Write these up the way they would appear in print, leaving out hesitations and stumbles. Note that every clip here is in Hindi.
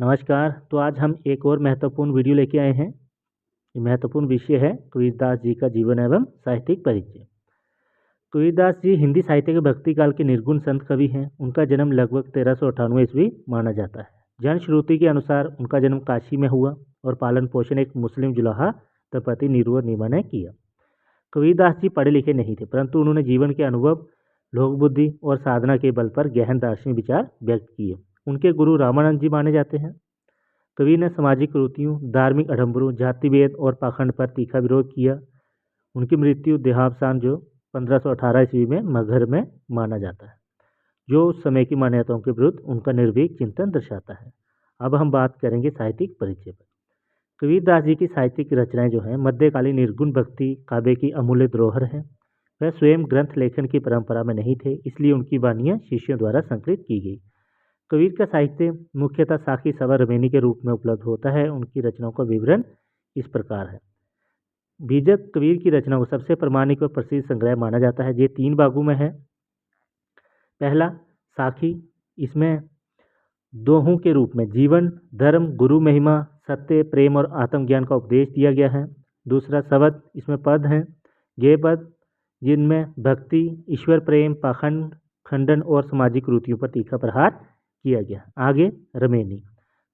नमस्कार। तो आज हम एक और महत्वपूर्ण वीडियो लेके आए हैं। ये महत्वपूर्ण विषय है कबीरदास जी का जीवन एवं साहित्यिक परिचय। कबीरदास जी हिंदी साहित्य के भक्ति काल के निर्गुण संत कवि हैं। उनका जन्म लगभग 1398 ईस्वी माना जाता है। जनश्रुति के अनुसार उनका जन्म काशी में हुआ और पालन पोषण एक मुस्लिम जुलाहा दंपति नीरू नीमा ने किया। कबीरदास जी पढ़े लिखे नहीं थे, परंतु उन्होंने जीवन के अनुभव, लोक बुद्धि और साधना के बल पर गहन दार्शनिक विचार व्यक्त किए। उनके गुरु रामानंद जी माने जाते हैं। कवि ने सामाजिक कुरीतियों, धार्मिक आडंबरों, जातिभेद और पाखंड पर तीखा विरोध किया। उनकी मृत्यु देहावसान जो 1518 ईस्वी में मगहर में माना जाता है, जो उस समय की मान्यताओं के विरुद्ध उनका निर्भीक चिंतन दर्शाता है। अब हम बात करेंगे साहित्यिक परिचय पर। कबीरदास जी की साहित्यिक रचनाएं जो हैं मध्यकालीन निर्गुण भक्ति काव्य की अमूल्य धरोहर है। वह स्वयं ग्रंथ लेखन की परंपरा में नहीं थे, इसलिए उनकी वाणियां शिष्यों द्वारा संकलित की गई। कबीर का साहित्य मुख्यतः साखी सवा रमैनी के रूप में उपलब्ध होता है। उनकी रचनाओं का विवरण इस प्रकार है। बीजक कबीर की रचनाओं को सबसे प्रामाणिक और प्रसिद्ध संग्रह माना जाता है। ये 3 भागों में है। पहला साखी, इसमें दोहों के रूप में जीवन, धर्म, गुरु महिमा, सत्य, प्रेम और आत्मज्ञान का उपदेश दिया गया है। दूसरा सवद, इसमें पद हैं, गेय पद, जिनमें भक्ति, ईश्वर प्रेम, पाखंड खंडन और सामाजिक कुरीतियों पर तीखा प्रहार किया गया। आगे रमैनी,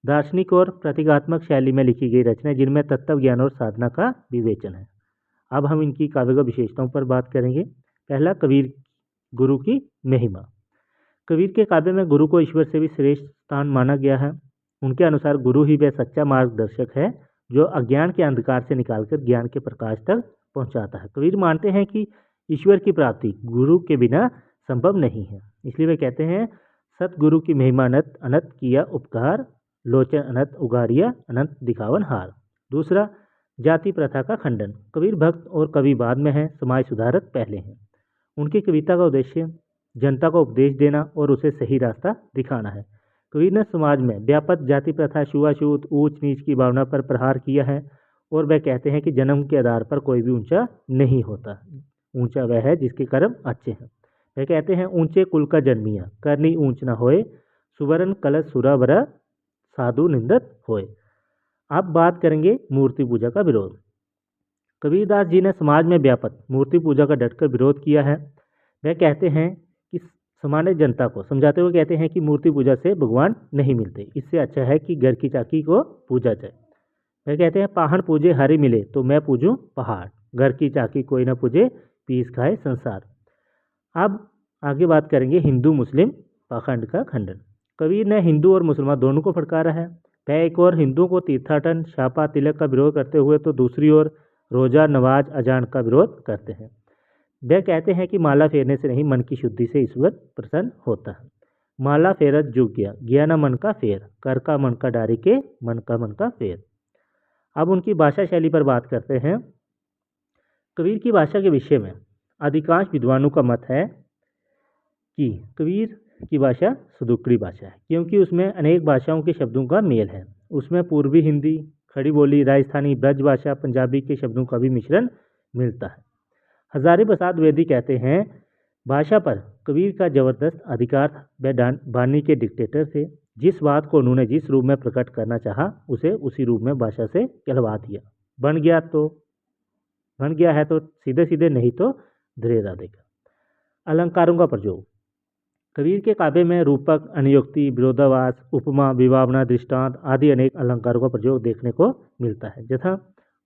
दार्शनिक और प्रतीकात्मक शैली में लिखी गई रचनाएं जिनमें तत्व ज्ञान और साधना का विवेचन है। अब हम इनकी काव्य विशेषताओं पर बात करेंगे। पहला, कबीर गुरु की महिमा। कबीर के काव्य में गुरु को ईश्वर से भी श्रेष्ठ स्थान माना गया है। उनके अनुसार गुरु ही वह सच्चा मार्गदर्शक है जो अज्ञान के अंधकार से निकालकर ज्ञान के प्रकाश तक पहुंचाता है। कबीर मानते हैं कि ईश्वर की प्राप्ति गुरु के बिना संभव नहीं है, इसलिए वे कहते हैं सतगुरु की महिमा अनंत अनंत किया उपकार, लोचन अनंत उगाड़िया अनंत दिखावन हार। दूसरा, जाति प्रथा का खंडन। कबीर भक्त और कवि बाद में हैं, समाज सुधारक पहले हैं। उनकी कविता का उद्देश्य जनता को उपदेश देना और उसे सही रास्ता दिखाना है। कबीर ने समाज में व्यापक जाति प्रथा, छुआछूत, ऊंच नीच की भावना पर प्रहार किया है और वह कहते हैं कि जन्म के आधार पर कोई भी ऊंचा नहीं होता, ऊंचा वह है जिसके कर्म अच्छे हैं। वह कहते हैं ऊंचे कुल का जन्मिया, करनी ऊंच न होए, सुवर्ण कलश सुरा बरा, साधु निंदत होए। अब बात करेंगे मूर्ति पूजा का विरोध। कबीरदास जी ने समाज में व्यापक मूर्ति पूजा का डटकर विरोध किया है। वह कहते हैं कि सामान्य जनता को समझाते हुए कहते हैं कि मूर्ति पूजा से भगवान नहीं मिलते, इससे अच्छा है कि घर की चाकी को पूजा जाए। वह कहते हैं पहाड़ पूजे हरि मिले तो मैं पूजूं पहाड़, घर की चाकी कोई ना पूजे पीस खाए संसार। अब आगे बात करेंगे हिंदू मुस्लिम पाखंड का खंडन। कबीर ने हिंदू और मुसलमान दोनों को फटकारा है। वह एक और हिंदुओं को तीर्थाटन, छापा, तिलक का विरोध करते हुए तो दूसरी ओर रोजा, नमाज, अजान का विरोध करते हैं। वह कहते हैं कि माला फेरने से नहीं, मन की शुद्धि से ईश्वर प्रसन्न होता है। माला फेरत जुग गया, गया न मन का फेर, कर का मन का डारी के, मन का फेर। अब उनकी भाषा शैली पर बात करते हैं। कबीर की भाषा के विषय में अधिकांश विद्वानों का मत है कि कबीर की भाषा सुदुक्कड़ी भाषा है, क्योंकि उसमें अनेक भाषाओं के शब्दों का मेल है। उसमें पूर्वी हिंदी, खड़ी बोली, राजस्थानी, ब्रज भाषा, पंजाबी के शब्दों का भी मिश्रण मिलता है। हजारी प्रसाद द्विवेदी कहते हैं भाषा पर कबीर का जबरदस्त अधिकार था। वह बानी के डिक्टेटर थे। जिस बात को उन्होंने जिस रूप में प्रकट करना चाहा उसे उसी रूप में भाषा से कहलवा दिया। बन गया है तो सीधे सीधे, नहीं तो धीरे देगा। अलंकारों का प्रयोग। कबीर के काव्य में रूपक, अनुयुक्ति, विरोधाभास, उपमा, विभावना, दृष्टांत आदि अनेक अलंकारों का प्रयोग देखने को मिलता है। यथा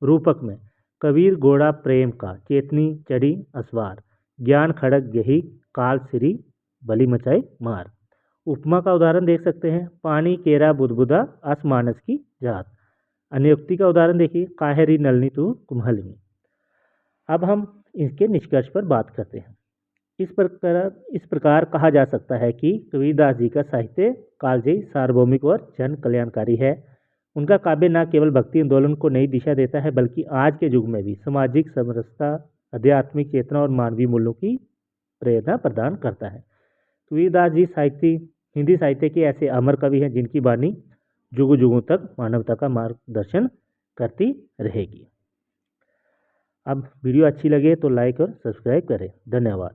रूपक में कबीर घोड़ा प्रेम का, चेतनी चढ़ी असवार, ज्ञान खड़ग यही, काल सिरी बलि मचाए मार। उपमा का उदाहरण देख सकते हैं, पानी केरा बुदबुदा अस मानस की जात। अनुयुक्ति का उदाहरण देखिए, काहेरी नलनी तू कुम्हलनी। अब हम इसके निष्कर्ष पर बात करते हैं। इस प्रकार कहा जा सकता है कि कबीरदास जी का साहित्य कालजयी, सार्वभौमिक और जन कल्याणकारी है। उनका काव्य न केवल भक्ति आंदोलन को नई दिशा देता है, बल्कि आज के युग में भी सामाजिक समरसता, आध्यात्मिक चेतना और मानवीय मूल्यों की प्रेरणा प्रदान करता है। कबीरदास जी हिंदी साहित्य के ऐसे अमर कवि हैं जिनकी वाणी जुगों जुगों तक मानवता का मार्गदर्शन करती रहेगी। अब वीडियो अच्छी लगे तो लाइक और सब्सक्राइब करें। धन्यवाद।